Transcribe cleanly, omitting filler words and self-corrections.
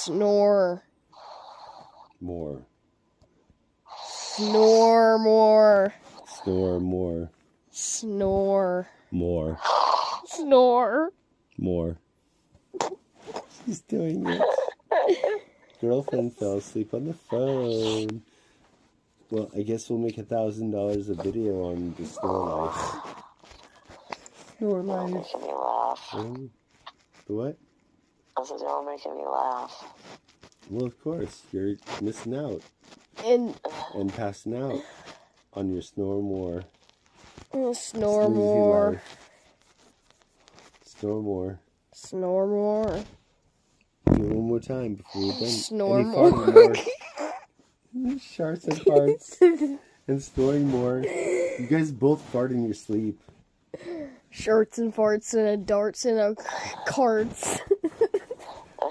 Snore. More. Snore more. Snore more. Snore. More. Snore. More. She's doing it. Girlfriend fell asleep on the phone. Well, I guess we'll make $1,000 a video on the snore life. Snore life. Making me laugh. The what? I said, y'all making me laugh. Well, of course. You're missing out. And passing out on your snore more. snore Snoozy more. life. Snore more. Snore more. Do it one more time before we're done. Snore And more. farting more. Sharks and farts. And snoring more. You guys both fart in your sleep. Shirts and farts and darts and carts.